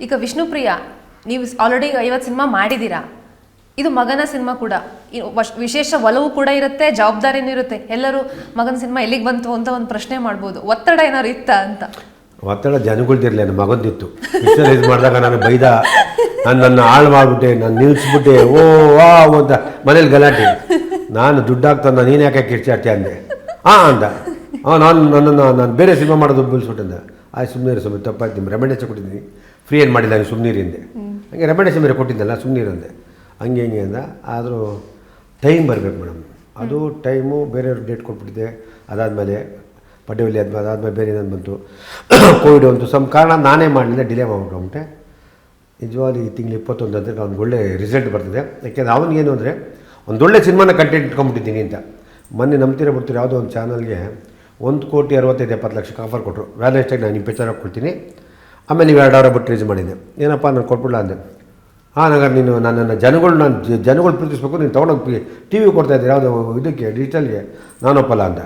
ಈಗ ವಿಷ್ಣುಪ್ರಿಯ ನೀವು already 50 cinema ಮಾಡಿದ್ದೀರಾ, ಇದು ಮಗನ ಸಿನಿಮಾ ಕೂಡ, ವಿಶೇಷ ಒಲವು ಕೂಡ ಇರುತ್ತೆ, ಜವಾಬ್ದಾರಿನೂ ಇರುತ್ತೆ. ಎಲ್ಲರೂ ಮಗನ ಸಿನಿಮಾ ಎಲ್ಲಿಗೆ ಬಂತು ಅಂತ ಒಂದು ಪ್ರಶ್ನೆ ಮಾಡ್ಬೋದು. ಒತ್ತಡ ಏನಾದ್ರು ಇತ್ತಾ ಅಂತ? ಒತ್ತಡ ಜನಗಳ್ದಿರಲಿ, ನನ್ನ ಮಗಂದಿತ್ತು. ಪಿಕ್ಚರೈಸ್ ಮಾಡಿದಾಗ ನಾನು ಬೈದ, ನನ್ನ ಹಾಳು ಮಾಡಿಬಿಟ್ಟೆ, ನಾನು ನಿಲ್ಲಿಸ್ಬಿಟ್ಟೆ, ಓ ವಾ ಅಂತ ಮನೇಲಿ ಗಲಾಟೆ. ನಾನು ದುಡ್ಡಾಗ್ತಾನೆ, ನೀನು ಯಾಕೆ ಕಿರ್ಚಾಡ್ತೀಯ ಅಂದೆ. ಅಂದ ನಾನು ಬೇರೆ ಸಿನಿಮಾ ಮಾಡೋದು ಬಿಲ್ಸ್ಬಿಟ್ಟಂದೆ. ಸುಮ್ಮನೀರು ಸುಮ್ಮನೆ ತಪ್ಪಾಯ್ತು, ನಿಮ್ಮ ರೆಮಿಡೇಶ ಕೊಟ್ಟಿದ್ದೀನಿ, ಫ್ರೀ ಏನು ಮಾಡಿಲ್ಲ ನೀವು ಸುಮ್ಮನೀರಿಂದೆ. ಹಂಗೆ ರೆಮಿಡೇಶ ಬೇರೆ ಕೊಟ್ಟಿದ್ದಲ್ಲ, ಸುಮ್ಮನೀರಂದೆ. ಹಂಗೆ ಹಿಂಗೆ ಅಂದ. ಆದರೂ ಟೈಮ್ ಬರಬೇಕು ಮೇಡಮ್, ಅದು ಟೈಮು ಬೇರೆಯವ್ರು ಡೇಟ್ ಕೊಟ್ಬಿಟ್ಟಿದ್ದೆ. ಅದಾದಮೇಲೆ ಪಡ್ಡೆವಲ್ಲಿ ಅದಾದಮೇಲೆ ಬೇರೆ ಏನಾದ್ರು ಬಂತು, ಕೋವಿಡ್ ಅಂತು, ಕಾರಣ ನಾನೇ ಮಾಡಲಿಲ್ಲ, ಡಿಲೇ ಮಾಡ್ಬಿಟ್ಟೆ. ನಿಜವಾಗ್ಲೂ ಈ ತಿಂಗಳು 21 ಅಂದರೆ ಅವ್ನಿಗೆ ಒಳ್ಳೆ ರಿಸಲ್ಟ್ ಬರ್ತದೆ. ಯಾಕೆಂದರೆ ಅವನಿಗೇನು ಅಂದರೆ ಒಂದೊಳ್ಳೆ ಸಿನಿಮಾನ ಕಂಟೆಂಟ್ ಇಟ್ಕೊಂಡ್ಬಿಟ್ಟಿದ್ದೀನಿ ಅಂತ. ಮೊನ್ನೆ ನಂಬ್ತೀರ ಬಿಡ್ತೀರ, ಯಾವುದೋ ಒಂದು ಚಾನಲ್ಗೆ 1,65,70,00,000 ಆಫರ್ ಕೊಟ್ಟರು. ವ್ಯಾಲೆಸ್ಟಾಗಿ ನಾನು ನಿಮ್ಮ ಪಿಕ್ಚರ್ ಹಾಕ್ಕೊಡ್ತೀನಿ, ಆಮೇಲೆ ನೀವು 2 ಬಿಟ್ಟು ರೀಸ್ ಮಾಡಿದ್ದೆ. ಏನಪ್ಪ ನಾನು ಕೊಟ್ಬಿಡಲ್ಲ ಅಂದೆ. ನಂಗೆ ನೀನು ನನ್ನನ್ನು ಜನಗಳು ಪ್ರೀತಿಸ್ಬೇಕು, ನೀನು ತೊಗೊಂಡೋಗಿ TV ಕೊಡ್ತಾಯಿದ್ದೀರಿ ಯಾವುದೋ ಇದಕ್ಕೆ ಡಿಜಿಟಲ್ಗೆ, ನಾನೊಪ್ಪಲ್ಲ ಅಂದ.